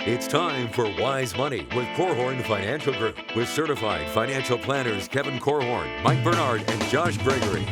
It's time for Wise Money with Korhorn Financial Group with certified financial planners Kevin Korhorn, Mike Bernard, and Josh Gregory.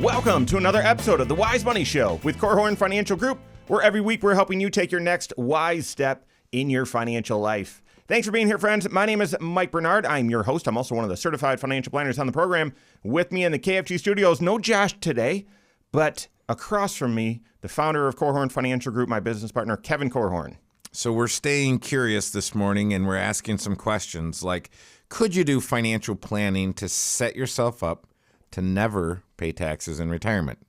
Welcome to another episode of the Wise Money Show with Korhorn Financial Group, where every week we're helping you take your next wise step in your financial life. Thanks for being here, friends. My name is Mike Bernard. I'm your host. I'm also one of the certified financial planners on the program. With me in the KFG studios, no Josh today, but across from me, the founder of Korhorn Financial Group, my business partner, Kevin Korhorn. So we're staying curious this morning, and we're asking some questions like, could you do financial planning to set yourself up to never pay taxes in retirement?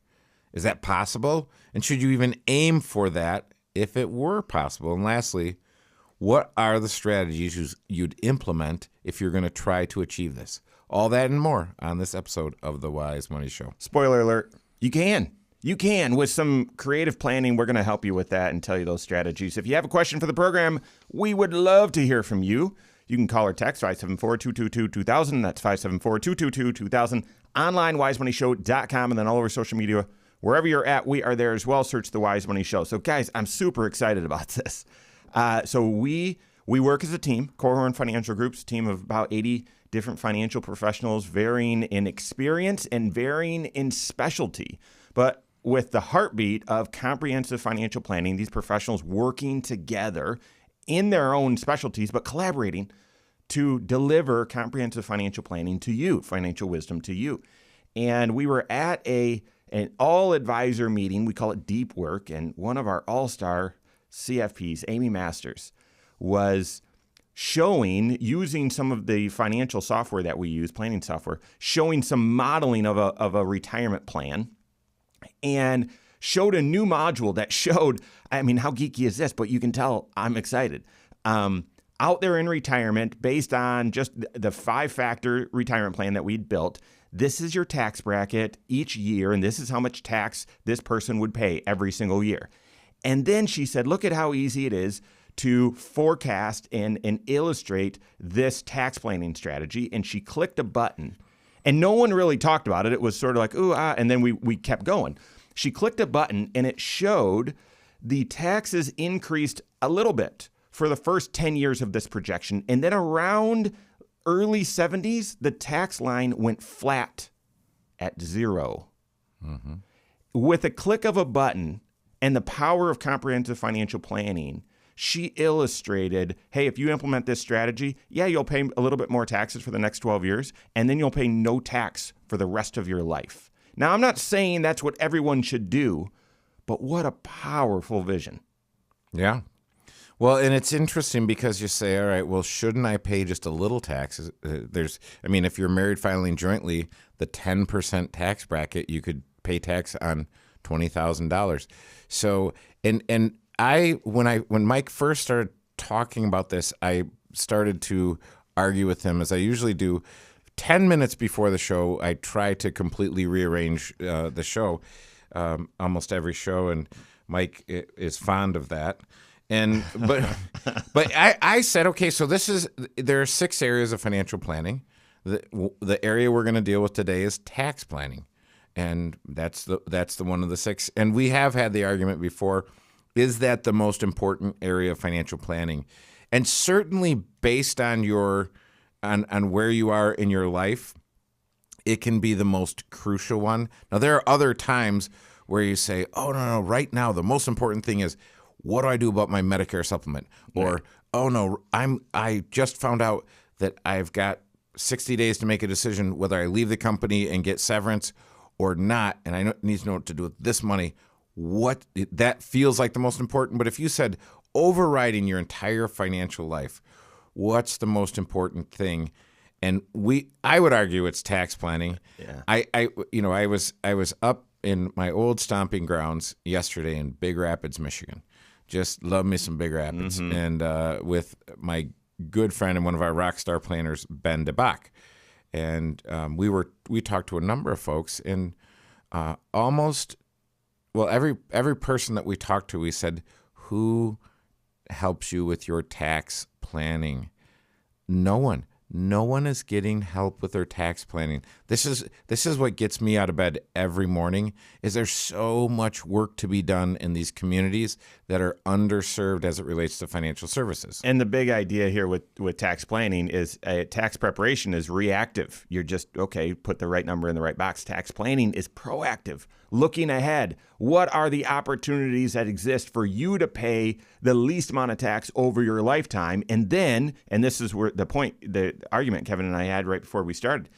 Is that possible? And should you even aim for that if it were possible? And lastly, what are the strategies you'd implement if you're going to try to achieve this? All that and more on this episode of the Wise Money Show. Spoiler alert, you can. You can. With some creative planning, we're going to help you with that and tell you those strategies. If you have a question for the program, we would love to hear from you. You can call or text 574-222-2000. That's 574-222-2000. Online, wisemoneyshow.com, and then all over social media. Wherever you're at, we are there as well. Search The Wise Money Show. So, guys, I'm super excited about this. So we work as a team, Korhorn Financial Group's team of about 80 different financial professionals, varying in experience and varying in specialty. But with the heartbeat of comprehensive financial planning, these professionals working together in their own specialties, but collaborating to deliver comprehensive financial planning to you, financial wisdom to you. And we were at an all-advisor meeting. We call it Deep Work. And one of our all-star CFPs, Amy Masters, was showing, using some of the financial software that we use, planning software, showing some modeling of a retirement plan, and showed a new module that showed, I mean, how geeky is this? But you can tell I'm excited. Out there in retirement, based on just the 5-factor retirement plan that we'd built, this is your tax bracket each year, and this is how much tax this person would pay every single year. And then she said, look at how easy it is to forecast and illustrate this tax planning strategy. And she clicked a button. And no one really talked about it. It was sort of like, ooh, ah, and then we kept going. She clicked a button, and it showed the taxes increased a little bit for the first 10 years of this projection. And then around early 70s, the tax line went flat at 0. Mm-hmm. With a click of a button and the power of comprehensive financial planning, she illustrated, hey, if you implement this strategy, yeah, you'll pay a little bit more taxes for the next 12 years, and then you'll pay no tax for the rest of your life. Now, I'm not saying that's what everyone should do, but what a powerful vision. Yeah. Well, and it's interesting because you say, all right, well, shouldn't I pay just a little tax? If you're married filing jointly, the 10% tax bracket, you could pay tax on $20,000. So, when Mike first started talking about this, I started to argue with him, as I usually do. 10 minutes before the show, I try to completely rearrange the show, almost every show, and Mike is fond of that. But I said, okay, so there are 6 areas of financial planning. The area we're going to deal with today is tax planning. And that's the one of the 6. And we have had the argument before, is that the most important area of financial planning? And certainly based on on where you are in your life, it can be the most crucial one. Now, there are other times where you say, oh, no, right now the most important thing is, what do I do about my Medicare supplement? Or, oh, no, I just found out that I've got 60 days to make a decision whether I leave the company and get severance or not, and I need to know what to do with this money. That feels like the most important. But if you said overriding your entire financial life, what's the most important thing? And I would argue it's tax planning. Yeah. I was up in my old stomping grounds yesterday in Big Rapids, Michigan. Just love me some Big Rapids, and with my good friend and one of our rock star planners, Ben DeBach. And we talked to a number of folks, and every person that we talked to, we said, who helps you with your tax planning? No one. no one is getting help with their tax planning. This is what gets me out of bed every morning, is there's so much work to be done in these communities that are underserved as it relates to financial services. And the big idea here with tax planning is tax preparation is reactive. You're just, okay, put the right number in the right box. Tax planning is proactive, looking ahead. What are the opportunities that exist for you to pay the least amount of tax over your lifetime? And then, and this is where the argument Kevin and I had right before we started,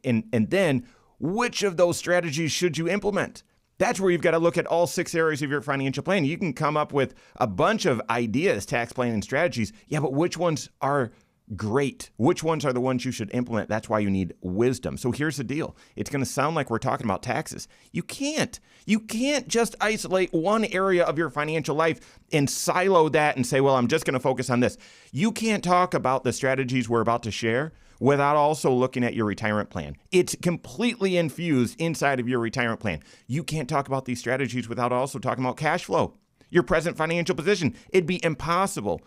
and then which of those strategies should you implement? That's where you've got to look at all 6 areas of your financial plan. You can come up with a bunch of ideas, tax planning strategies. Yeah, but which ones are great? Which ones are the ones you should implement? That's why you need wisdom. So here's the deal. It's going to sound like we're talking about taxes. You can't just isolate one area of your financial life and silo that and say, well, I'm just going to focus on this. You can't talk about the strategies we're about to share without also looking at your retirement plan. It's completely infused inside of your retirement plan. You can't talk about these strategies without also talking about cash flow, your present financial position. It'd be impossible.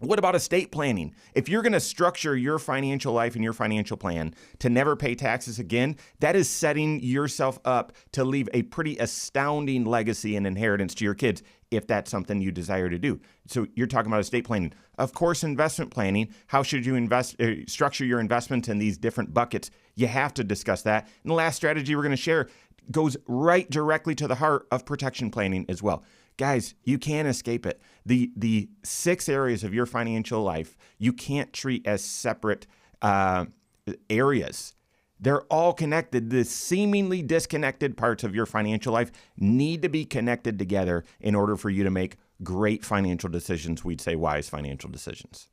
What about estate planning? If you're going to structure your financial life and your financial plan to never pay taxes again, that is setting yourself up to leave a pretty astounding legacy and inheritance to your kids if that's something you desire to do. So you're talking about estate planning. Of course, investment planning. How should you structure your investments in these different buckets? You have to discuss that. And the last strategy we're going to share goes right directly to the heart of protection planning as well. Guys, you can't escape it. The 6 areas of your financial life, you can't treat as separate areas. They're all connected. The seemingly disconnected parts of your financial life need to be connected together in order for you to make great financial decisions. We'd say wise financial decisions.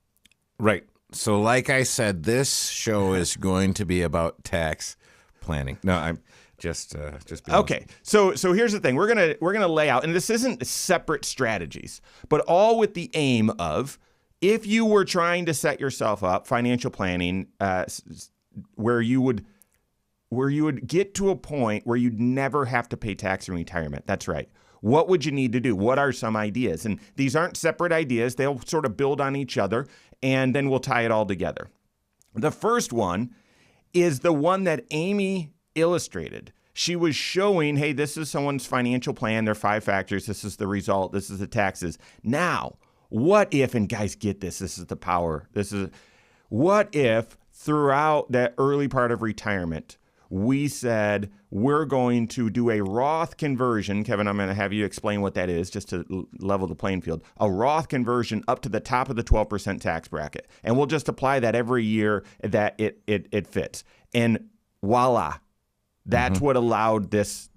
Right. So like I said, this show is going to be about tax planning. No, I'm just being okay. So here's the thing. We're gonna lay out, and this isn't separate strategies, but all with the aim of, if you were trying to set yourself up financial planning, where you would get to a point where you'd never have to pay tax in retirement. That's right. What would you need to do? What are some ideas? And these aren't separate ideas. They'll sort of build on each other, and then we'll tie it all together. The first one is the one that Amy illustrated. She was showing, hey, this is someone's financial plan. There are 5 factors. This is the result. This is the taxes. Now, what if, and guys, get this. This is the power. What if throughout that early part of retirement, we said we're going to do a Roth conversion. Kevin, I'm going to have you explain what that is just to level the playing field. A Roth conversion up to the top of the 12% tax bracket. And we'll just apply that every year that it fits. And voila. That's what allowed this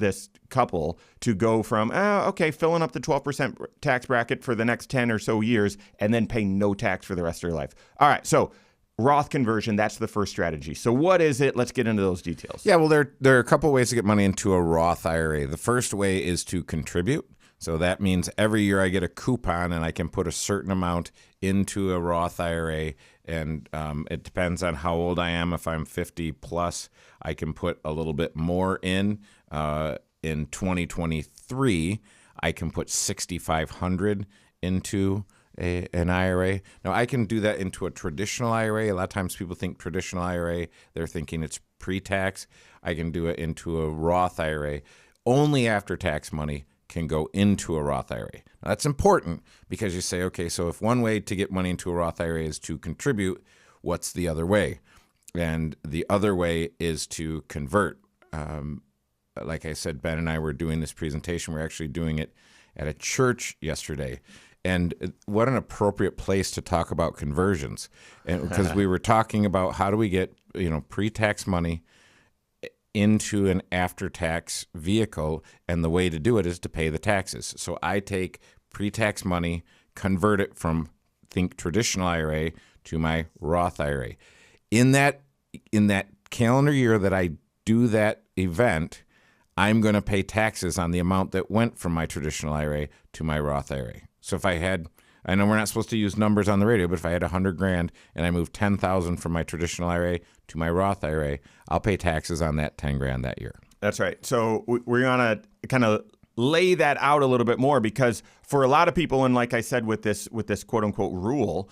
couple to go from, filling up the 12% tax bracket for the next 10 or so years and then pay no tax for the rest of their life. All right, so Roth conversion, that's the first strategy. So what is it? Let's get into those details. Yeah, well, there are a couple ways to get money into a Roth IRA. The first way is to contribute. So that means every year I get a coupon and I can put a certain amount into a Roth IRA. And it depends on how old I am. If I'm 50 plus, I can put a little bit more in. In 2023, I can put $6,500 into an IRA. Now, I can do that into a traditional IRA. A lot of times people think traditional IRA, they're thinking it's pre-tax. I can do it into a Roth IRA. Only after-tax money can go into a Roth IRA. Now, that's important because you say, okay, so if one way to get money into a Roth IRA is to contribute, what's the other way? And the other way is to convert. Like I said, Ben and I were doing this presentation. We're actually doing it at a church yesterday. And what an appropriate place to talk about conversions. And because we were talking about how do we get, pre-tax money into an after-tax vehicle, and the way to do it is to pay the taxes. So I take pre-tax money, convert it from, think traditional IRA to my Roth IRA. In that calendar year that I do that event, I'm going to pay taxes on the amount that went from my traditional IRA to my Roth IRA. So if I had, I know we're not supposed to use numbers on the radio, but if I had $100,000 and I moved $10,000 from my traditional IRA to my Roth IRA, I'll pay taxes on that $10,000 that year. That's right. So we're going to kind of lay that out a little bit more, because for a lot of people, and like I said with this quote unquote rule,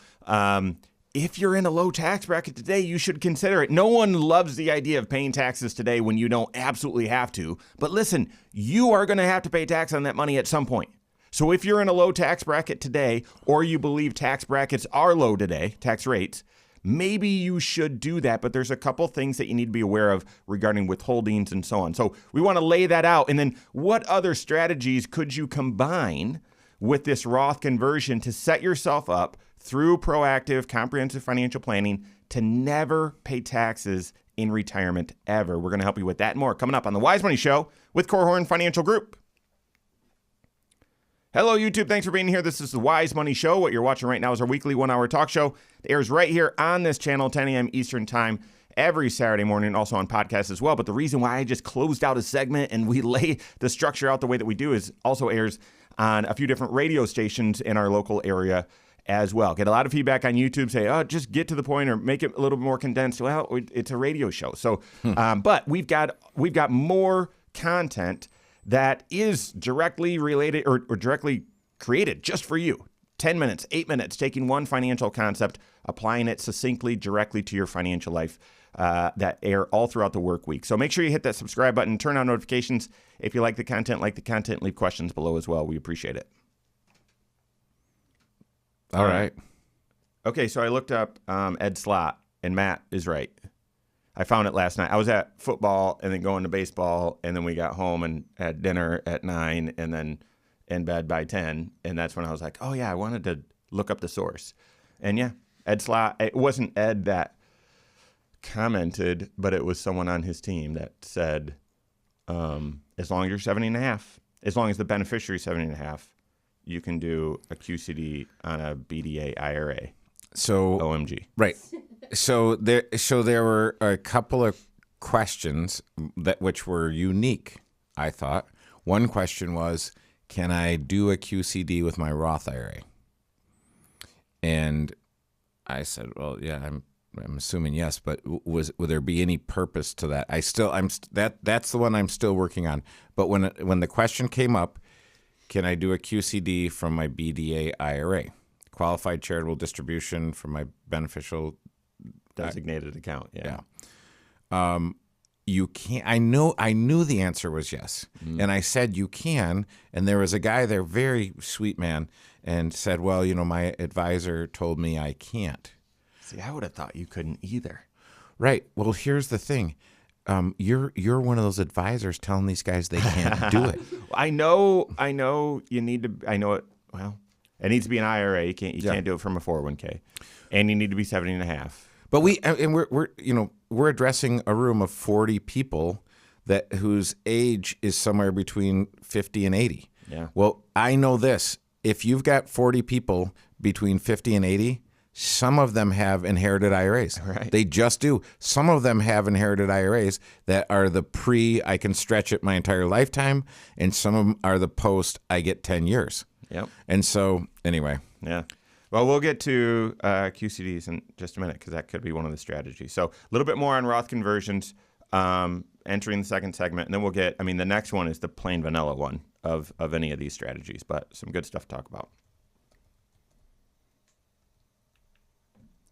if you're in a low tax bracket today, you should consider it. No one loves the idea of paying taxes today when you don't absolutely have to. But listen, you are going to have to pay tax on that money at some point. So if you're in a low tax bracket today, or you believe tax brackets are low today, tax rates, maybe you should do that. But there's a couple things that you need to be aware of regarding withholdings and so on. So we want to lay that out. And then what other strategies could you combine with this Roth conversion to set yourself up through proactive, comprehensive financial planning to never pay taxes in retirement ever? We're going to help you with that and more coming up on the Wise Money Show with Korhorn Financial Group. Hello, YouTube. Thanks for being here. This is the Wise Money Show. What you're watching right now is our weekly 1-hour talk show. It airs right here on this channel, 10 a.m. Eastern Time, every Saturday morning, also on podcast as well. But the reason why I just closed out a segment and we lay the structure out the way that we do is also airs on a few different radio stations in our local area as well. Get a lot of feedback on YouTube. Say, oh, just get to the point or make it a little bit more condensed. Well, it's a radio show. So, but we've got more content that is directly related or directly created just for you. 10 minutes, 8 minutes, taking one financial concept, applying it succinctly directly to your financial life that air all throughout the work week. So make sure you hit that subscribe button, turn on notifications. If you like the content, leave questions below as well. We appreciate it. All right. Okay, so I looked up Ed Slott, and Matt is right. I found it last night. I was at football and then going to baseball, and then we got home and had dinner at 9 and then in bed by 10. And that's when I was like, oh, yeah, I wanted to look up the source. And, yeah, Ed Slott, it wasn't Ed that commented, but it was someone on his team that said, as long as you're 70.5, as long as the beneficiary is 70.5, you can do a QCD on a BDA IRA. So OMG. Right. So there were a couple of questions which were unique, I thought. One question was, can I do a QCD with my Roth IRA? And I said, well, yeah, I'm assuming yes, but would there be any purpose to that? That's the one I'm still working on. But when the question came up, can I do a QCD from my BDA IRA, qualified charitable distribution from my beneficial designated account? Yeah. You can't. I knew the answer was yes, and I said you can. And there was a guy there, very sweet man, and said, well, my advisor told me I can't. See, I would have thought you couldn't either. Right. Well, here's the thing. You're one of those advisors telling these guys they can't do it. I know you need to. I know it. Well, it needs to be an IRA. You can't do it from a 401k, and you need to be 70.5. But we're addressing a room of 40 people whose age is somewhere between 50 and 80. Yeah. Well, I know this. If you've got 40 people between 50 and 80, some of them have inherited IRAs. Right. They just do. Some of them have inherited IRAs that are the I can stretch it my entire lifetime, and some of them are the post, I get 10 years. Yep. And so, anyway. Yeah. Well, we'll get to QCDs in just a minute because that could be one of the strategies. So a little bit more on Roth conversions, entering the second segment, and then we'll get, the next one is the plain vanilla one of any of these strategies, but some good stuff to talk about.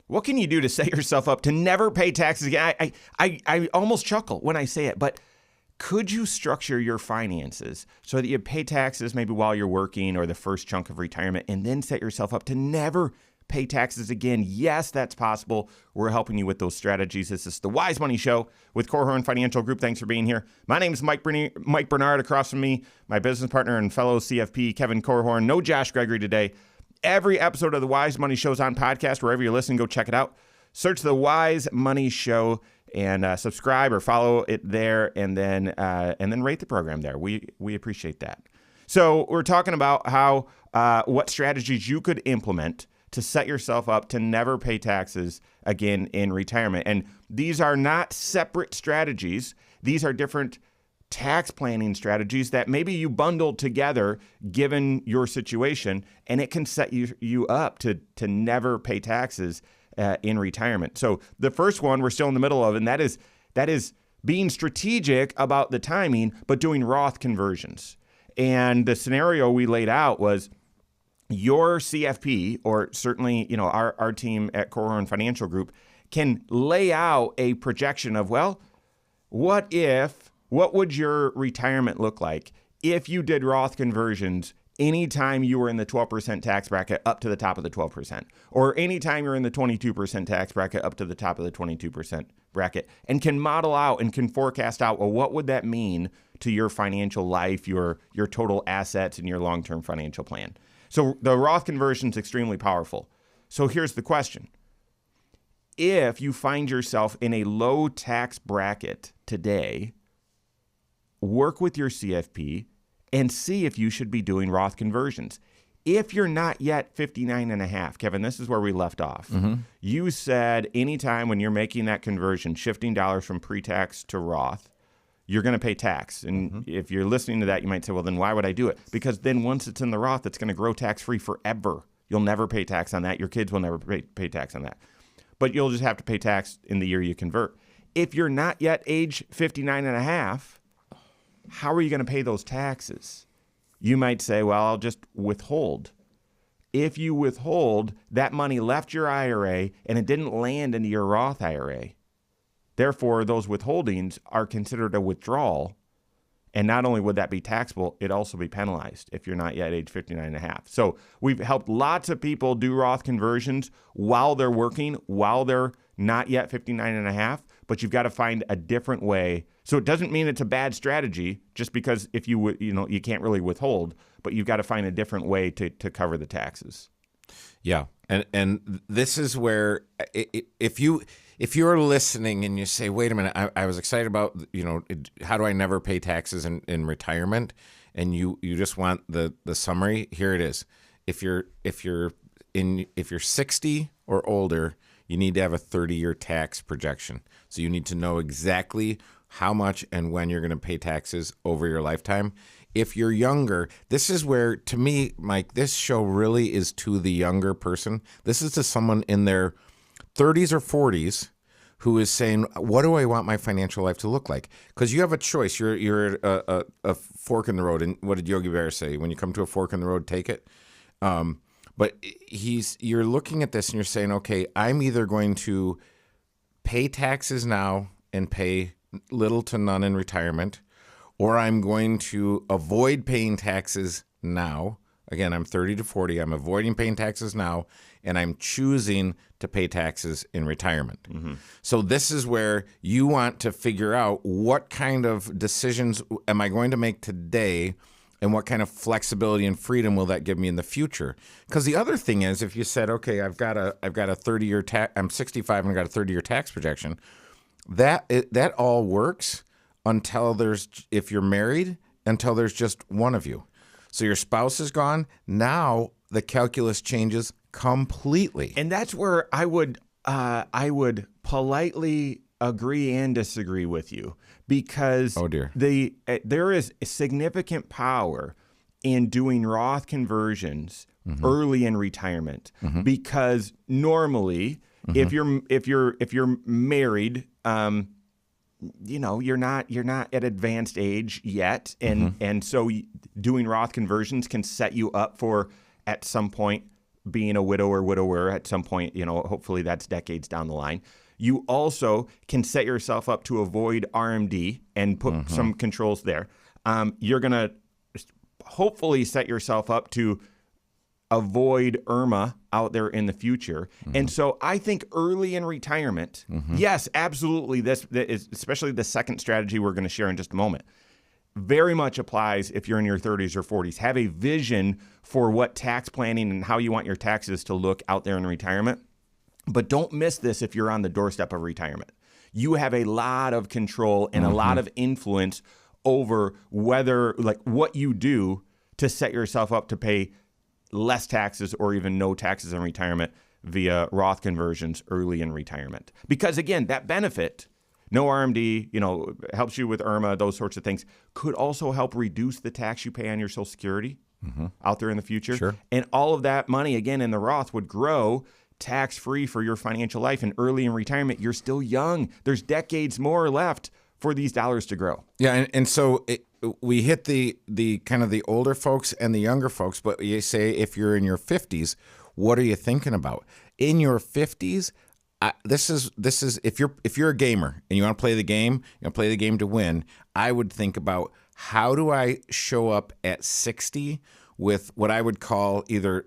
What can you do to set yourself up to never pay taxes again? I almost chuckle when I say it, but could you structure your finances so that you pay taxes maybe while you're working or the first chunk of retirement and then set yourself up to never pay taxes again? Yes, that's possible. We're helping you with those strategies. This is the Wise Money Show with Korhorn Financial Group. Thanks for being here. My name is Mike Bernard. Across from me, my business partner and fellow CFP, Kevin Korhorn. No Josh Gregory today. Every episode of the Wise Money Show is on podcast. Wherever you're listening, go check it out. Search the Wise Money Show and subscribe or follow it there, and then rate the program there. We appreciate that. So we're talking about how what strategies you could implement to set yourself up to never pay taxes again in retirement. And these are not separate strategies. These are different tax planning strategies that maybe you bundle together given your situation, and it can set you up to never pay taxes in retirement. So the first one we're still in the middle of, and that is being strategic about the timing, but doing Roth conversions. And the scenario we laid out was your CFP, or certainly, our team at Korhorn Financial Group can lay out a projection of, well, what would your retirement look like if you did Roth conversions anytime you were in the 12% tax bracket up to the top of the 12%, or anytime you're in the 22% tax bracket up to the top of the 22% bracket, and can model out and can forecast out, well, what would that mean to your financial life, your total assets, and your long-term financial plan? So the Roth conversion is extremely powerful. So here's the question. If you find yourself in a low tax bracket today, work with your CFP and see if you should be doing Roth conversions. If you're not yet 59 and a half, Kevin, this is where we left off. You said anytime when you're making that conversion, shifting dollars from pre-tax to Roth, you're going to pay tax. And if you're listening to that, you might say, well, then why would I do it? Because then once it's in the Roth, it's going to grow tax-free forever. You'll never pay tax on that. Your kids will never pay tax on that. But you'll just have to pay tax in the year you convert. If you're not yet age 59 and a half, how are you going to pay those taxes? You might say, well, I'll just withhold. If you withhold, that money left your IRA and it didn't land into your Roth IRA. Therefore, those withholdings are considered a withdrawal. And not only would that be taxable, it'd also be penalized if you're not yet age 59 and a half. So we've helped lots of people do Roth conversions while they're working, while they're not yet 59 and a half, but you've got to find a different way. So it doesn't mean it's a bad strategy just because if you can't really withhold, but you've got to find a different way to cover the taxes. Yeah. And this is where if you're listening and you say, wait a minute, I was excited about, how do I never pay taxes in retirement? And you just want the summary, here it is. If you're 60 or older, you need to have a 30-year tax projection. So you need to know exactly how much and when you're going to pay taxes over your lifetime. If you're younger, this is where, to me, Mike, this show really is to the younger person. This is to someone in their 30s or 40s who is saying, what do I want my financial life to look like? Because you have a choice. You're at a fork in the road. And what did Yogi Berra say? When you come to a fork in the road, take it. But you're looking at this and you're saying, okay, I'm either going to pay taxes now and pay little to none in retirement, or I'm going to avoid paying taxes now. Again, I'm 30 to 40. I'm avoiding paying taxes now, and I'm choosing to pay taxes in retirement. So this is where you want to figure out what kind of decisions am I going to make today, and what kind of flexibility and freedom will that give me in the future? Because the other thing is, if you said, okay, I've got a 30-year tax, I'm 65 and I've got a 30-year tax projection, that all works if you're married, until there's just one of you. So your spouse is gone. Now the calculus changes completely. And that's where I would politely agree and disagree with you, because there is significant power in doing Roth conversions early in retirement, because normally if you're married, you're not at advanced age yet, and so doing Roth conversions can set you up for, at some point, being a widow or widower at some point. Hopefully that's decades down the line. You also can set yourself up to avoid RMD and put some controls there. You're going to hopefully set yourself up to avoid IRMA out there in the future. And so I think early in retirement, yes, absolutely, this is, especially the second strategy we're going to share in just a moment, very much applies if you're in your 30s or 40s. Have a vision for what tax planning and how you want your taxes to look out there in retirement. But don't miss this if you're on the doorstep of retirement. You have a lot of control and a lot of influence over what you do to set yourself up to pay less taxes or even no taxes in retirement via Roth conversions early in retirement. Because again, that benefit, no RMD, helps you with IRMA, those sorts of things, could also help reduce the tax you pay on your Social Security out there in the future. Sure. And all of that money, again, in the Roth would grow tax-free for your financial life. And early in retirement, you're still young. There's decades more left for these dollars to grow. Yeah, and so we hit the kind of the older folks and the younger folks, but you say if you're in your 50s, what are you thinking about? In your 50s, this is if you're a gamer and you want to play the game, you want to play the game to win, I would think about how do I show up at 60 with what I would call either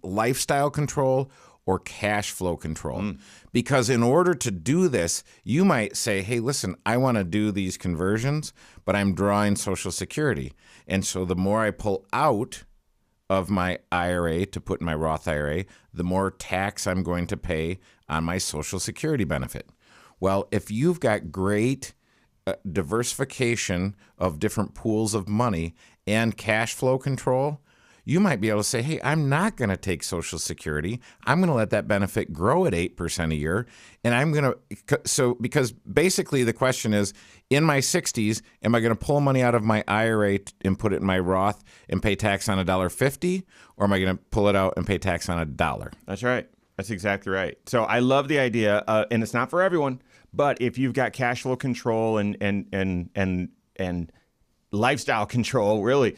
lifestyle control or cash flow control. Because in order to do this, you might say, hey, listen, I want to do these conversions, but I'm drawing Social Security. And so the more I pull out of my IRA to put in my Roth IRA, the more tax I'm going to pay on my Social Security benefit. Well, if you've got great diversification of different pools of money and cash flow control, you might be able to say, hey, I'm not going to take Social Security. I'm going to let that benefit grow at 8% a year. And I'm going to, because basically the question is, in my 60s, am I going to pull money out of my IRA and put it in my Roth and pay tax on $1.50? Or am I going to pull it out and pay tax on $1? That's right. That's exactly right. So I love the idea, and it's not for everyone, but if you've got cash flow control and lifestyle control, really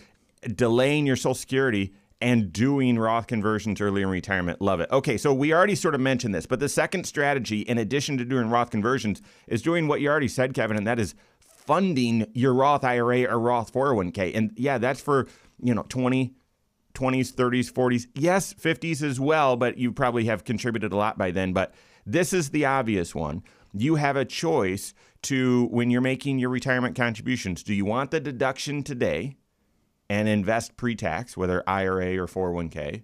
delaying your Social Security and doing Roth conversions early in retirement, love it. Okay, so we already sort of mentioned this, but the second strategy, in addition to doing Roth conversions, is doing what you already said, Kevin, and that is funding your Roth IRA or Roth 401k. And yeah, that's for 20s, 30s, 40s, yes, 50s as well, but you probably have contributed a lot by then. But this is the obvious one. You have a choice to, when you're making your retirement contributions, do you want the deduction today and invest pre-tax, whether IRA or 401k,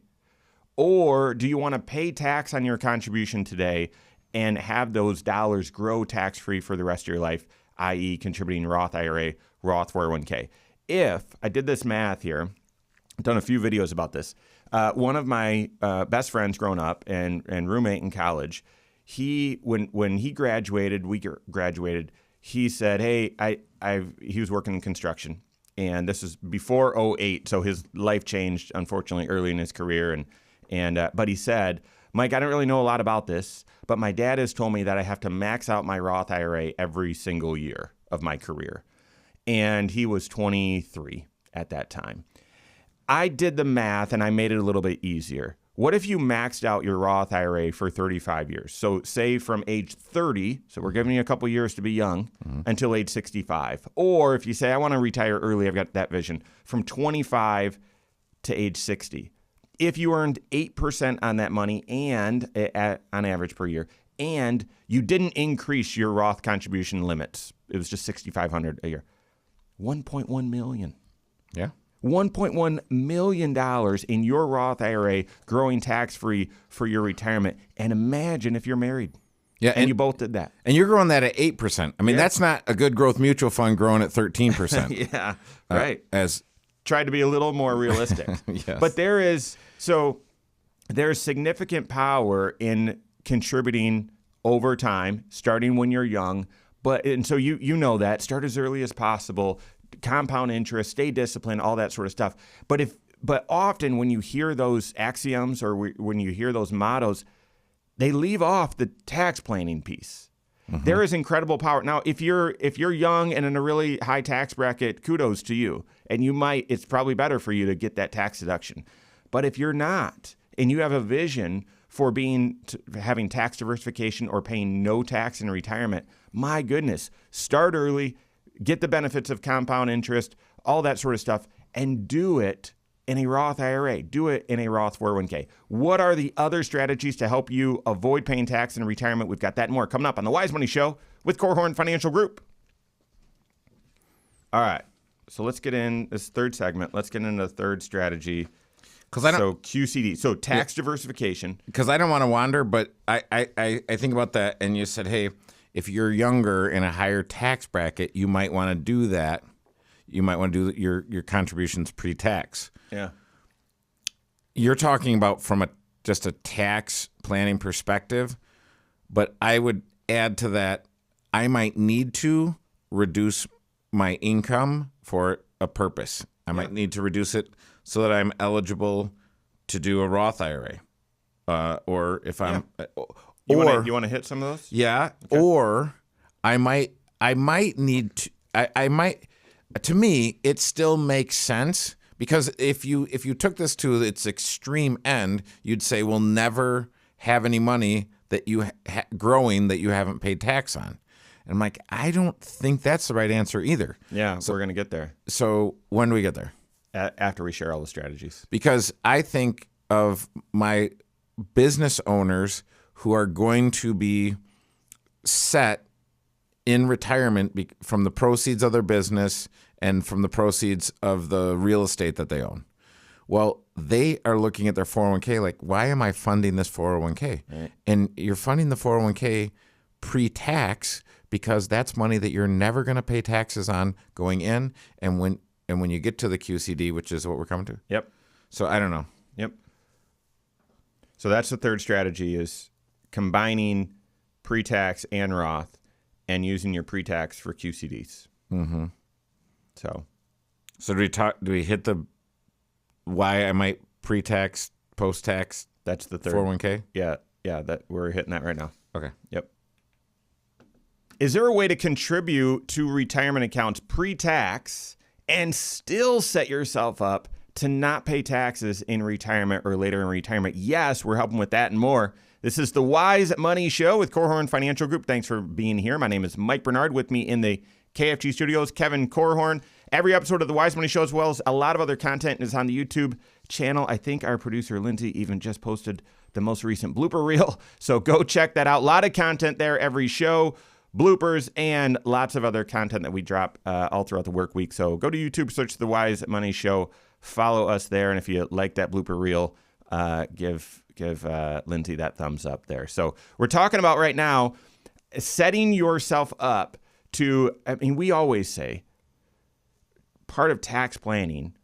or do you want to pay tax on your contribution today and have those dollars grow tax-free for the rest of your life, i.e. contributing Roth IRA, Roth 401k? If I did this math here, I've done a few videos about this. One of my best friends growing up and roommate in college, when he graduated, we graduated, he said, hey, he was working in construction. And this is before 2008, so his life changed, unfortunately, early in his career. But he said, Mike, I don't really know a lot about this, but my dad has told me that I have to max out my Roth IRA every single year of my career. And he was 23 at that time. I did the math, and I made it a little bit easier. What if you maxed out your Roth IRA for 35 years? So say from age 30, so we're giving you a couple years to be young, until age 65. Or if you say, I want to retire early, I've got that vision, from 25 to age 60. If you earned 8% on that money and on average per year, and you didn't increase your Roth contribution limits, it was just $6,500 a year, $1.1 million. Yeah. $1.1 million in your Roth IRA growing tax-free for your retirement. And imagine if you're married. Yeah, and you both did that. And you're growing that at 8%. I mean, that's not a good growth mutual fund growing at 13%. Yeah, right. As tried to be a little more realistic. Yes. But there's significant power in contributing over time, starting when you're young. And so you know that. Start as early as possible. Compound interest, stay disciplined, all that sort of stuff. But often when you hear those axioms or when you hear those mottos, they leave off the tax planning piece. Mm-hmm. There is incredible power. Now, if you're young and in a really high tax bracket, kudos to you. And it's probably better for you to get that tax deduction. But if you're not, and you have a vision for having tax diversification or paying no tax in retirement, my goodness, start early, get the benefits of compound interest, all that sort of stuff, and do it in a Roth IRA. Do it in a Roth 401k. What are the other strategies to help you avoid paying tax in retirement? We've got that and more coming up on the Wise Money Show with Korhorn Financial Group. All right. So let's get in this third segment. Let's get into the third strategy. So QCD. So tax diversification. Because I don't want to wander, but I think about that, and you said, hey, if you're younger in a higher tax bracket, you might want to do that. You might want to do your contributions pre-tax. Yeah. You're talking about from just a tax planning perspective, but I would add to that, I might need to reduce my income for a purpose. I might need to reduce it so that I'm eligible to do a Roth IRA. Or if I'm... You want to hit some of those? Yeah. Okay. Or I might need to. I might to me, it still makes sense because if you took this to its extreme end, you'd say we'll never have any money that you growing that you haven't paid tax on. And I'm like, I don't think that's the right answer either. Yeah, we're going to get there So when do we get there? after we share all the strategies. Because I think of my business owners who are going to be set in retirement from the proceeds of their business and from the proceeds of the real estate that they own. Well, they are looking at their 401k like, why am I funding this 401k? Right. And you're funding the 401k pre-tax because that's money that you're never going to pay taxes on going in. And when you get to the QCD, which is what we're coming to. Yep. So I don't know. Yep. So that's the third strategy is combining pre-tax and Roth and using your pre-tax for QCDs. Mm-hmm. So do we hit the why I might pre-tax, post-tax? That's the third 401k? Yeah, that we're hitting that right now. Okay. Yep. Is there a way to contribute to retirement accounts pre-tax and still set yourself up to not pay taxes in retirement or later in retirement? Yes, we're helping with that and more. This is the Wise Money Show with Korhorn Financial Group. Thanks for being here. My name is Mike Bernard. With me in the KFG studios, Kevin Korhorn. Every episode of the Wise Money Show, as well as a lot of other content, is on the YouTube channel. I think our producer, Lindsay, even just posted the most recent blooper reel. So go check that out. A lot of content there every show, bloopers, and lots of other content that we drop all throughout the work week. So go to YouTube, search the Wise Money Show, follow us there. And if you like that blooper reel, give Lindsay that thumbs up there. So we're talking about right now setting yourself up to, I mean, we always say part of tax planning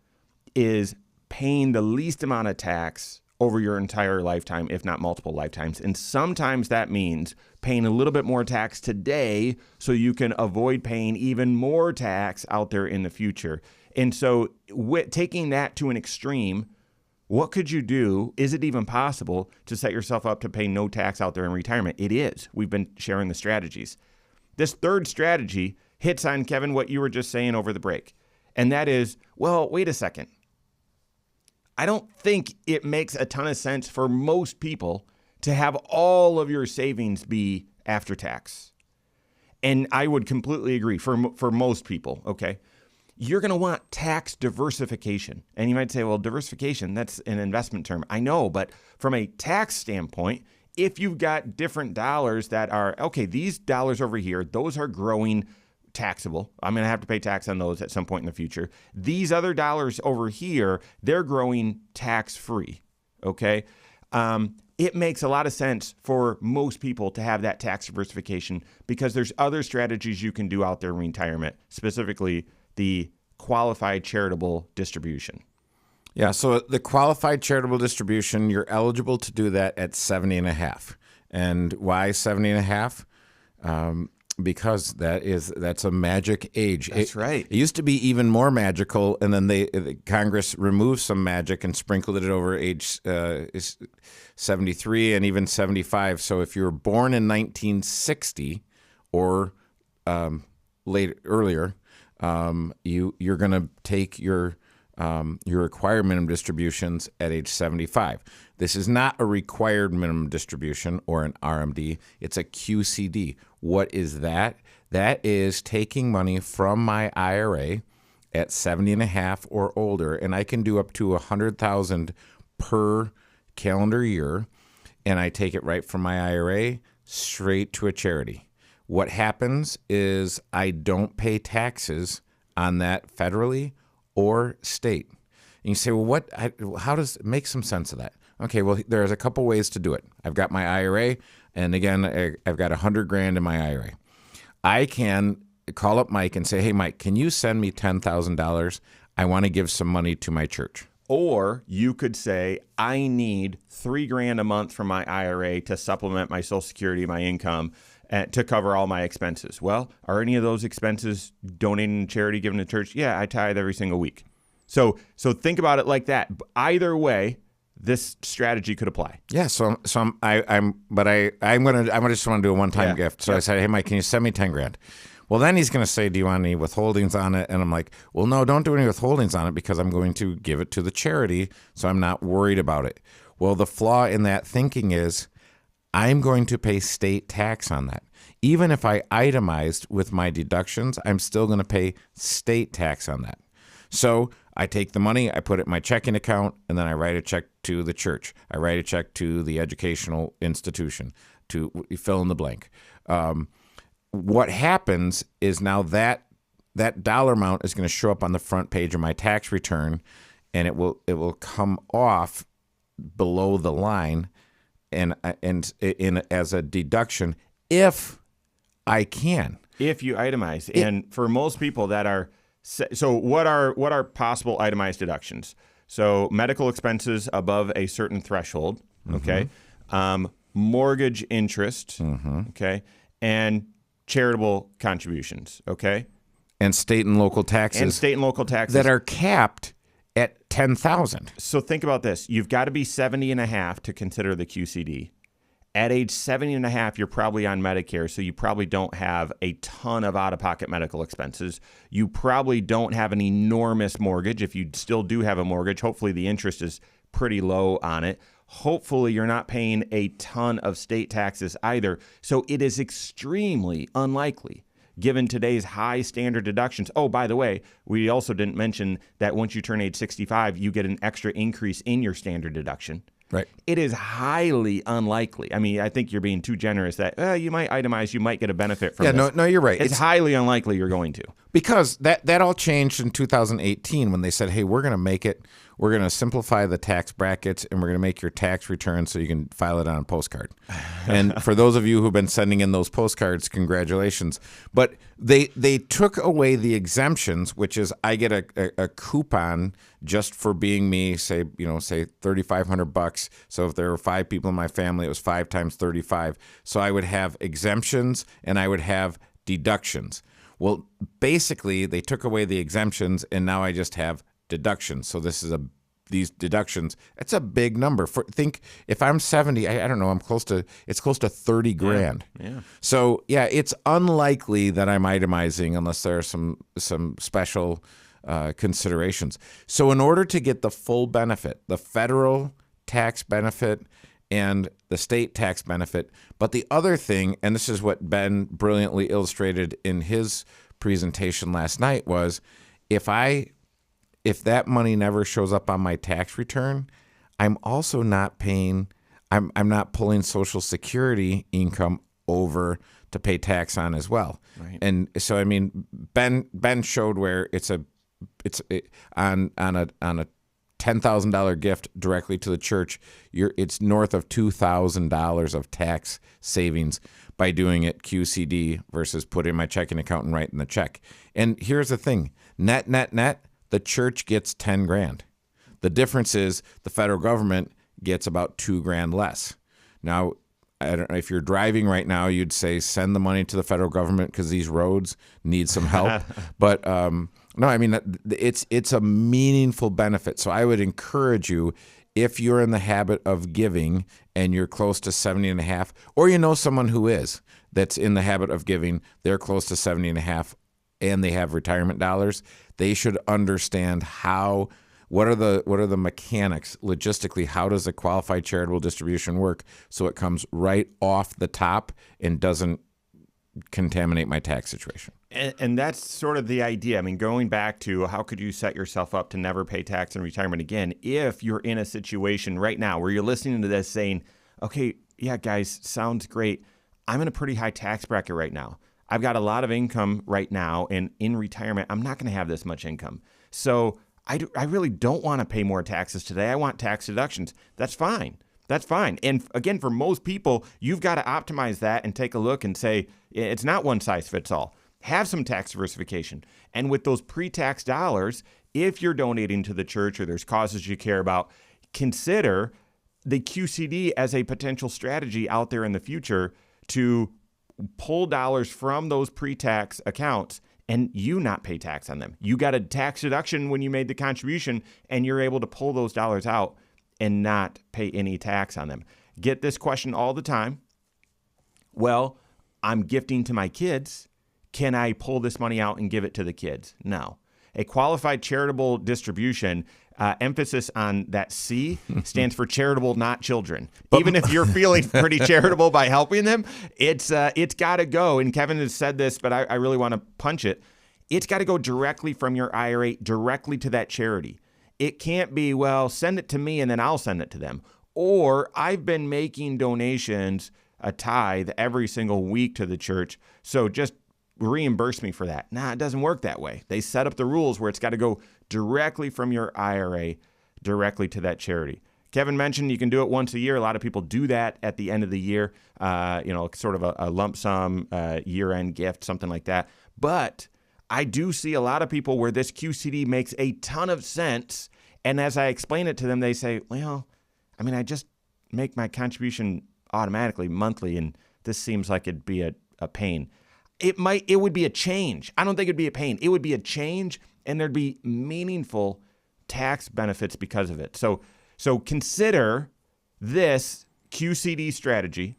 is paying the least amount of tax over your entire lifetime, if not multiple lifetimes. And sometimes that means paying a little bit more tax today so you can avoid paying even more tax out there in the future. And so taking that to an extreme, what could you do? Is it even possible to set yourself up to pay no tax out there in retirement? It is. We've been sharing the strategies. This third strategy hits on, Kevin, what you were just saying over the break. And that is, well, wait a second. I don't think it makes a ton of sense for most people to have all of your savings be after tax. And I would completely agree for most people, okay? You're going to want tax diversification. And you might say, well, diversification, that's an investment term. I know, but from a tax standpoint, if you've got different dollars that are, okay, these dollars over here, those are growing taxable. I'm going to have to pay tax on those at some point in the future. These other dollars over here, they're growing tax-free, okay? It makes a lot of sense for most people to have that tax diversification because there's other strategies you can do out there in retirement, specifically the qualified charitable distribution. Yeah, so the qualified charitable distribution, you're eligible to do that at 70 and a half. And why 70 and a half? Because that's a magic age. That's right. It used to be even more magical, and then Congress removed some magic and sprinkled it over age 73 and even 75. So if you were born in 1960 or earlier, you're going to take your required minimum distributions at age 75. This is not a required minimum distribution or an RMD. It's a QCD. What is that? That is taking money from my IRA at 70 and a half or older, and I can do up to $100,000 per calendar year, and I take it right from my IRA straight to a charity. What happens is I don't pay taxes on that federally or state. And you say, well, how does it make some sense of that? Okay, well, there's a couple ways to do it. I've got my IRA, and again, I've got $100,000 in my IRA. I can call up Mike and say, hey, Mike, can you send me $10,000? I want to give some money to my church. Or you could say, I need $3,000 a month from my IRA to supplement my Social Security, my income, to cover all my expenses. Well, are any of those expenses donating to charity, given to church? Yeah, I tithe every single week. So think about it like that. Either way, this strategy could apply. Yeah. I just want to do a one-time gift. So I said, hey, Mike, can you send me $10,000? Well, then he's going to say, do you want any withholdings on it? And I'm like, well, no, don't do any withholdings on it because I'm going to give it to the charity, so I'm not worried about it. Well, the flaw in that thinking is I'm going to pay state tax on that. Even if I itemized with my deductions, I'm still going to pay state tax on that. So I take the money, I put it in my checking account, and then I write a check to the church. I write a check to the educational institution to fill in the blank. What happens is now that dollar amount is going to show up on the front page of my tax return, and it will come off below the line and as a deduction if I can. If you itemize. And for most people that are so what are possible itemized deductions? So medical expenses above a certain threshold, okay? Mortgage interest, okay? And charitable contributions, okay? And state and local taxes. That are capped at $10,000. So think about this. You've got to be 70 and a half to consider the QCD. At age 70 and a half, you're probably on Medicare, so you probably don't have a ton of out-of-pocket medical expenses. You probably don't have an enormous mortgage. If you still do have a mortgage, hopefully the interest is pretty low on it. Hopefully you're not paying a ton of state taxes either. So it is extremely unlikely, given today's high standard deductions. Oh, by the way, we also didn't mention that once you turn age 65, you get an extra increase in your standard deduction. Right. It is highly unlikely. I mean, I think you're being too generous that you might itemize, you might get a benefit from this. No, you're right. It's highly unlikely you're going to. Because that all changed in 2018 when they said, hey, we're going to simplify the tax brackets and we're going to make your tax return so you can file it on a postcard. And for those of you who've been sending in those postcards, congratulations. But they took away the exemptions, which is I get a coupon just for being me, say $3,500. So if there were 5 people in my family, it was 5 times 35. So I would have exemptions and I would have deductions. Well, basically, they took away the exemptions, and now I just have deductions. So these deductions. It's a big number. Think if I'm 70, I don't know. It's close to 30 grand. Yeah. So yeah, it's unlikely that I'm itemizing unless there are some special considerations. So in order to get the full benefit, the federal tax benefit and the state tax benefit. But the other thing, and this is what Ben brilliantly illustrated in his presentation last night, was if that money never shows up on my tax return, I'm also not paying, I'm not pulling Social Security income over to pay tax on as well. Right. And so, I mean, Ben showed where it's on a $10,000 gift directly to the church, it's north of $2,000 of tax savings by doing it QCD versus putting my checking account and writing the check. And here's the thing, net, the church gets 10 grand. The difference is the federal government gets about $2 grand less. Now, I don't know if you're driving right now, you'd say send the money to the federal government because these roads need some help. But no, I mean, it's a meaningful benefit. So I would encourage you, if you're in the habit of giving and you're close to 70 and a half, or you know someone who is, that's in the habit of giving, they're close to 70 and a half and they have retirement dollars, they should understand what are the mechanics logistically? How does a qualified charitable distribution work so it comes right off the top and doesn't contaminate my tax situation? And that's sort of the idea. I mean, going back to how could you set yourself up to never pay tax in retirement again if you're in a situation right now where you're listening to this saying, okay, yeah, guys, sounds great. I'm in a pretty high tax bracket right now. I've got a lot of income right now, and in retirement, I'm not going to have this much income. So I really don't want to pay more taxes today. I want tax deductions. That's fine. That's fine. And again, for most people, you've got to optimize that and take a look and say, it's not one size fits all. Have some tax diversification. And with those pre-tax dollars, if you're donating to the church or there's causes you care about, consider the QCD as a potential strategy out there in the future to pull dollars from those pre-tax accounts and you not pay tax on them. You got a tax deduction when you made the contribution, and you're able to pull those dollars out and not pay any tax on them. Get this question all the time. Well, I'm gifting to my kids. can I pull this money out and give it to the kids? No. A qualified charitable distribution, emphasis on that C, stands for charitable, not children. Even if you're feeling pretty charitable by helping them, it's got to go. And Kevin has said this, but I really want to punch it. It's got to go directly from your IRA directly to that charity. It can't be, well, send it to me and then I'll send it to them. Or I've been making donations, a tithe every single week to the church, so just reimburse me for that. Nah, it doesn't work that way. They set up the rules where it's got to go directly from your IRA directly to that charity. Kevin mentioned you can do it once a year. A lot of people do that at the end of the year, sort of a lump sum year-end gift, something like that. But I do see a lot of people where this QCD makes a ton of sense. And as I explain it to them, they say, well, I mean, I just make my contribution automatically monthly, and this seems like it'd be a pain. It would be a change. I don't think it'd be a pain. It would be a change, and there'd be meaningful tax benefits because of it. So consider this QCD strategy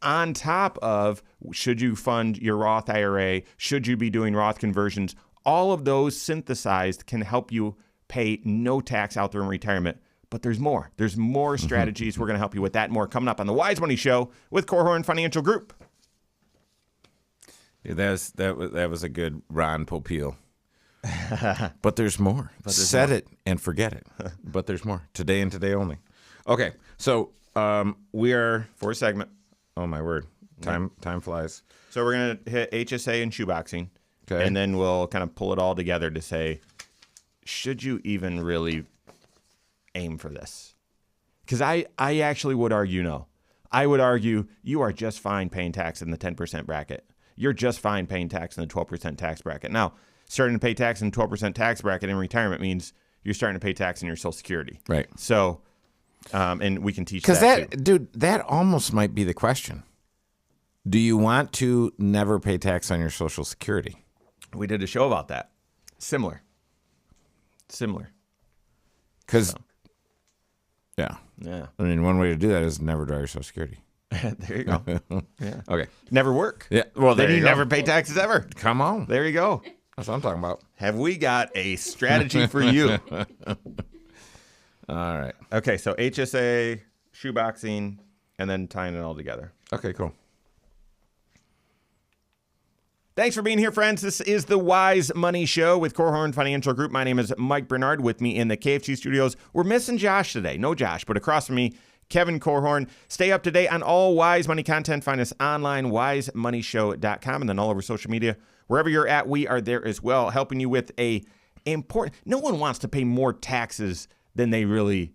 on top of, should you fund your Roth IRA? Should you be doing Roth conversions? All of those synthesized can help you pay no tax out there in retirement. But there's more. There's more strategies. We're going to help you with that and more coming up on the Wise Money Show with Korhorn Financial Group. Yeah, that was a good Ron Popeil. But there's more. Set it and forget it. But there's more. Today and today only. Okay, so we are Fourth segment. Oh my word! Time flies. So we're going to hit HSA and shoeboxing, Okay. and then we'll kind of pull it all together to say, should you even really aim for this? Because I actually would argue no. I would argue you are just fine paying tax in the 10% bracket. You're just fine paying tax in the 12% tax bracket. Now, starting to pay tax in the 12% tax bracket in retirement means you're starting to pay tax in your Social Security. Right. So, and we can teach Because that too. dude, that almost might be the question. Do you want to never pay tax on your Social Security? We did a show about that. Similar. Because, yeah. Yeah. I mean, one way to do that is never draw your Social Security. There you go. Yeah. Okay. Never work. Yeah. Well, Then there you go. never pay taxes ever. Come on. There you go. That's what I'm talking about. Have we got a strategy for you? All right. Okay, so HSA, shoeboxing, and then tying it all together. Okay, cool. Thanks for being here, friends. This is the Wise Money Show with Korhorn Financial Group. My name is Mike Bernard. With me in the KFG studios, we're missing Josh today. No Josh, but across from me, Kevin Korhorn. Stay up to date on all Wise Money content. Find us online, wisemoneyshow.com, and then all over social media. Wherever you're at, we are there as well, helping you with a important. No one wants to pay more taxes than they're really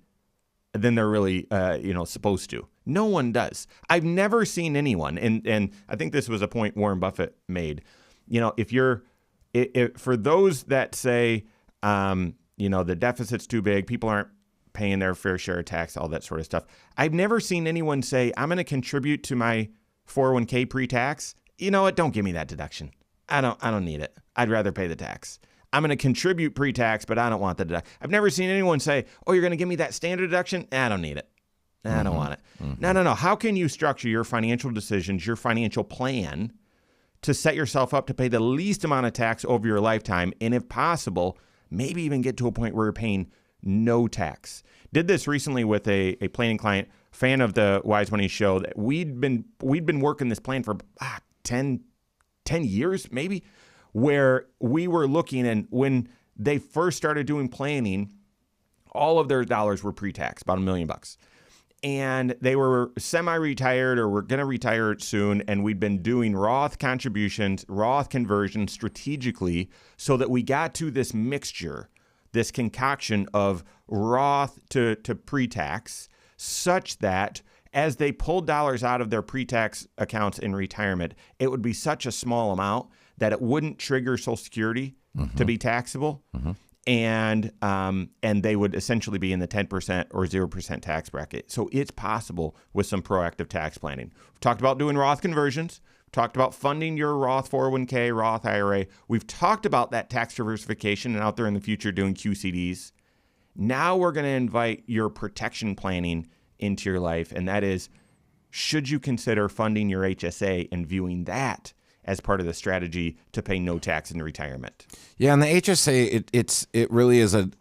supposed to. No one does. I've never seen anyone, and I think this was a point Warren Buffett made. You know, if for those that say, the deficit's too big, people aren't paying their fair share of tax, all that sort of stuff. I've never seen anyone say, I'm going to contribute to my 401k pre-tax. You know what? Don't give me that deduction. I don't need it. I'd rather pay the tax. I'm going to contribute pre-tax, but I don't want the deduction. I've never seen anyone say, oh, you're going to give me that standard deduction? I don't need it. I don't want it. No. How can you structure your financial decisions, your financial plan, to set yourself up to pay the least amount of tax over your lifetime, and if possible, maybe even get to a point where you're paying no tax? Did this recently with a planning client, fan of the Wise Money Show. That we'd been working this plan for 10 years maybe, where we were looking, and when they first started doing planning, all of their dollars were pre-tax, about $1 million. And they were semi-retired or were going to retire soon, and we'd been doing Roth contributions, Roth conversions strategically so that we got to this mixture, this concoction of Roth to pre-tax, such that as they pulled dollars out of their pre-tax accounts in retirement, it would be such a small amount that it wouldn't trigger Social Security to be taxable. And they would essentially be in the 10% or 0% tax bracket. So it's possible with some proactive tax planning. We've talked about doing Roth conversions. We've talked about funding your Roth 401k, Roth IRA. We've talked about that tax diversification and out there in the future doing QCDs. Now we're going to invite your protection planning into your life, and that is, should you consider funding your HSA and viewing that as part of the strategy to pay no tax in retirement. Yeah, and the HSA, it really is a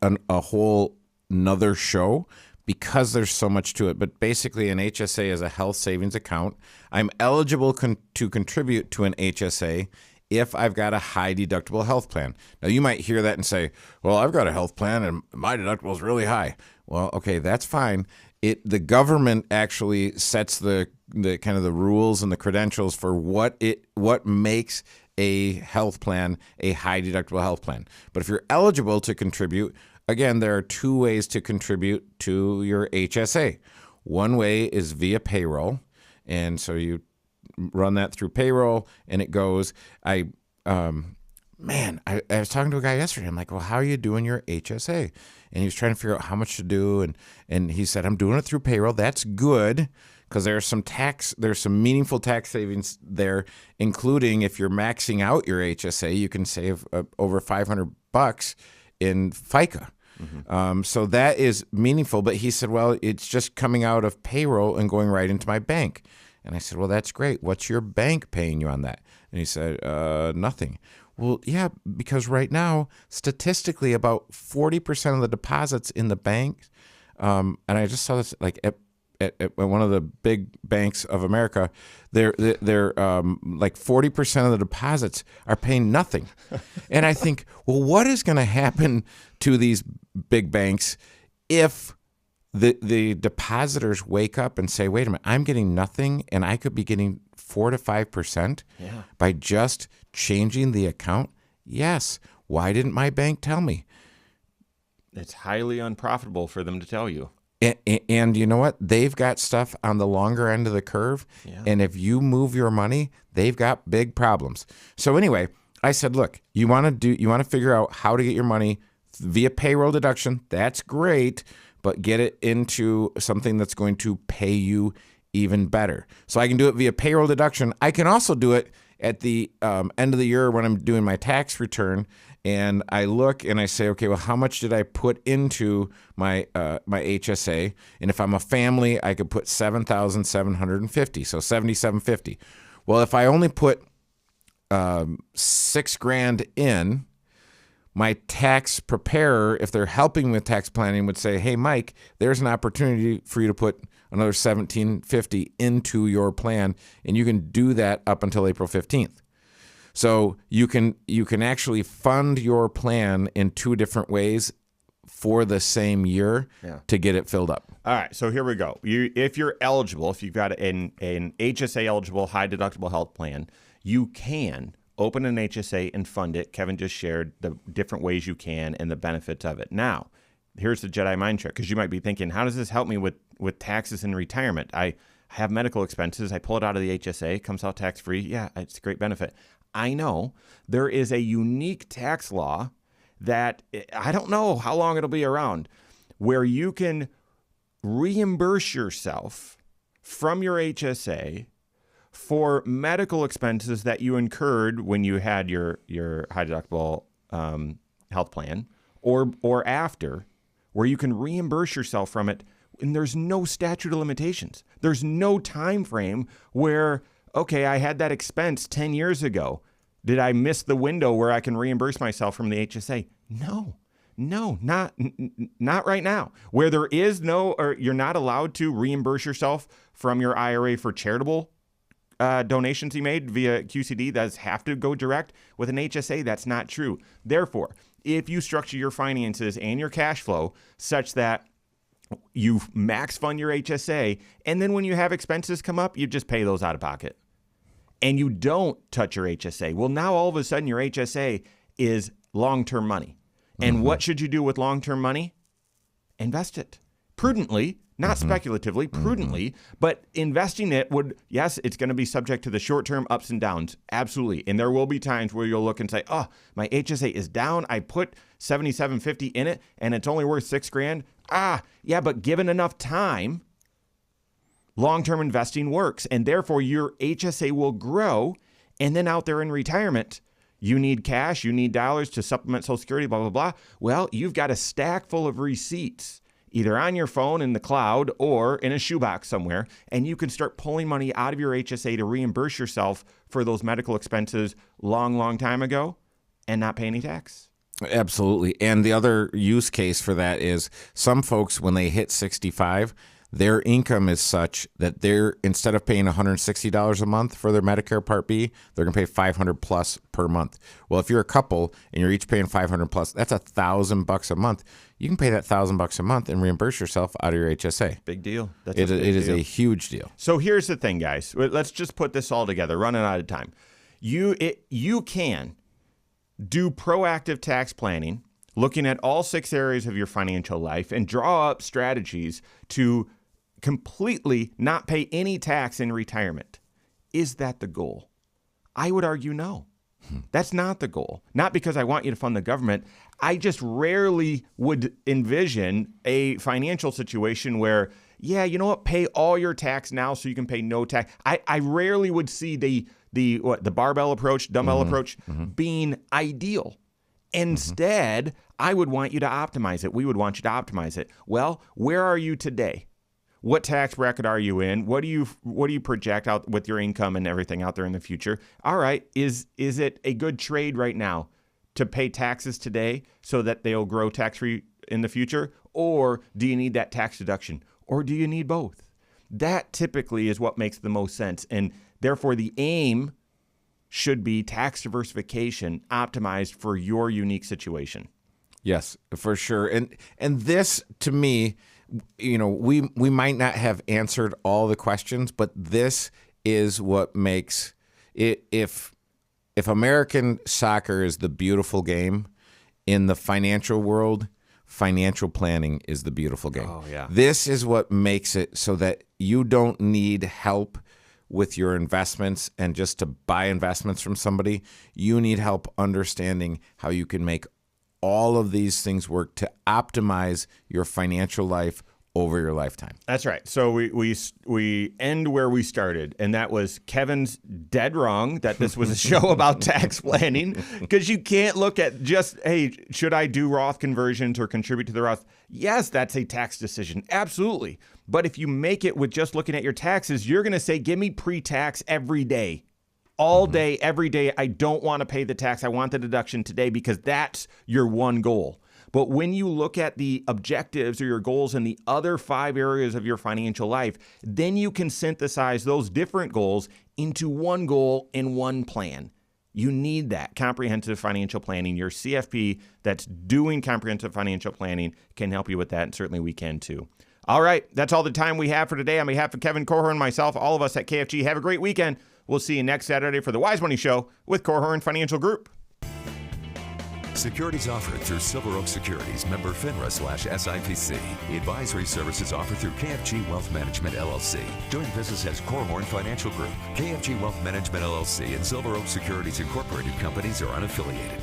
whole nother show because there's so much to it. But basically, an HSA is a health savings account. I'm eligible to contribute to an HSA if I've got a high deductible health plan. Now, you might hear that and say, well, I've got a health plan and my deductible is really high. Well, okay, that's fine. The government actually sets the kind of the rules and the credentials for what makes a health plan a high deductible health plan. But if you're eligible to contribute, again, there are two ways to contribute to your HSA. One way is via payroll, and so you run that through payroll, and it goes. I was talking to a guy yesterday. I'm like, well, how are you doing your HSA? And he was trying to figure out how much to do, and he said, I'm doing it through payroll. That's good because there's some meaningful tax savings there, including if you're maxing out your HSA, you can save over $500 in FICA. Mm-hmm. So that is meaningful. But he said, well, it's just coming out of payroll and going right into my bank. And I said, well, that's great. What's your bank paying you on that? And he said, nothing. Well, yeah, because right now, statistically, about 40% of the deposits in the bank, and I just saw this like at one of the big banks of America, they're like 40% of the deposits are paying nothing. And I think, well, what is going to happen to these big banks if the depositors wake up and say, wait a minute, I'm getting nothing and I could be getting 4 to 5% by just changing the account? Yes. Why didn't my bank tell me? It's highly unprofitable for them to tell you. And you know what? They've got stuff on the longer end of the curve. Yeah. And if you move your money, they've got big problems. So anyway, I said, look, you want to figure out how to get your money via payroll deduction. That's great, but get it into something that's going to pay you even better. So I can do it via payroll deduction. I can also do it at the end of the year when I'm doing my tax return, and I look and I say, okay, well, how much did I put into my HSA? And if I'm a family, I could put $7,750, so $7,750. Well, if I only put $6,000 in, my tax preparer, if they're helping with tax planning, would say, hey, Mike, there's an opportunity for you to put another $1,750 into your plan, and you can do that up until April 15th. So you can actually fund your plan in two different ways for the same year to get it filled up. All right, so here we go. If you're eligible, if you've got an HSA eligible high deductible health plan, you can open an HSA and fund it. Kevin just shared the different ways you can and the benefits of it. Now, here's the Jedi mind trick, because you might be thinking, how does this help me with taxes in retirement? I have medical expenses. I pull it out of the HSA. It comes out tax-free. Yeah, it's a great benefit. I know there is a unique tax law that I don't know how long it'll be around, where you can reimburse yourself from your HSA for medical expenses that you incurred when you had your high deductible health plan or after, where you can reimburse yourself from it, and there's no statute of limitations. There's no time frame where, okay, I had that expense 10 years ago. Did I miss the window where I can reimburse myself from the HSA? No, not right now. Where there is no, or you're not allowed to reimburse yourself from your IRA for charitable donations you made via QCD, that have to go direct. With an HSA, that's not true. Therefore, if you structure your finances and your cash flow such that you max fund your HSA, and then when you have expenses come up, you just pay those out of pocket, and you don't touch your HSA. Well, now all of a sudden your HSA is long-term money. And what should you do with long-term money? Invest it prudently, not speculatively, prudently, but investing it would, yes, it's going to be subject to the short-term ups and downs. Absolutely. And there will be times where you'll look and say, oh, my HSA is down. I put $7,750 in it and it's only worth $6,000. Yeah, but given enough time, long-term investing works. And therefore your HSA will grow. And then out there in retirement, you need cash, you need dollars to supplement Social Security, blah, blah, blah. Well, you've got a stack full of receipts either on your phone in the cloud or in a shoebox somewhere, and you can start pulling money out of your HSA to reimburse yourself for those medical expenses long time ago and not pay any tax. Absolutely. And the other use case for that is some folks, when they hit 65, their income is such that they're, instead of paying $160 a month for their Medicare Part B, they're going to pay $500 plus per month. Well, if you're a couple and you're each paying $500 plus, that's $1,000 a month. You can pay that $1,000 a month and reimburse yourself out of your HSA. Big deal. It is a huge deal. So here's the thing, guys. Let's just put this all together. Running out of time. You can do proactive tax planning, looking at all 6 areas of your financial life, and draw up strategies to completely not pay any tax in retirement. Is that the goal? I would argue no. That's not the goal. Not because I want you to fund the government. I just rarely would envision a financial situation where, yeah, you know what, pay all your tax now so you can pay no tax. I rarely would see the barbell approach, dumbbell approach being ideal. Instead, I would want you to optimize it. We would want you to optimize it. Well, where are you today? What tax bracket are you in? What do you project out with your income and everything out there in the future? All right, is it a good trade right now to pay taxes today so that they'll grow tax-free in the future? Or do you need that tax deduction? Or do you need both? That typically is what makes the most sense. And therefore, the aim should be tax diversification optimized for your unique situation. Yes, for sure. And this, to me, you know, we might not have answered all the questions, but this is what makes it. If American soccer is the beautiful game, in the financial world, financial planning is the beautiful game. Oh, yeah. This is what makes it so that you don't need help with your investments and just to buy investments from somebody. You need help understanding how you can make all of these things work to optimize your financial life over your lifetime. That's right. So we end where we started, and that was Kevin's dead wrong that this was a show about tax planning, because you can't look at just, hey, should I do Roth conversions or contribute to the Roth? Yes, that's a tax decision. Absolutely. But if you make it with just looking at your taxes, you're going to say, give me pre-tax every day. All day, every day. I don't want to pay the tax. I want the deduction today, because that's your one goal. But when you look at the objectives or your goals in the other 5 areas of your financial life, then you can synthesize those different goals into one goal in one plan. You need that comprehensive financial planning. Your CFP that's doing comprehensive financial planning can help you with that, and certainly we can too. All right, that's all the time we have for today. On behalf of Kevin Korhorn, myself, all of us at KFG, have a great weekend. We'll see you next Saturday for the Wise Money Show with Korhorn Financial Group. Securities offered through Silver Oak Securities, member FINRA/SIPC. Advisory services offered through KFG Wealth Management, LLC. Doing business as Korhorn Financial Group. KFG Wealth Management, LLC and Silver Oak Securities Incorporated companies are unaffiliated.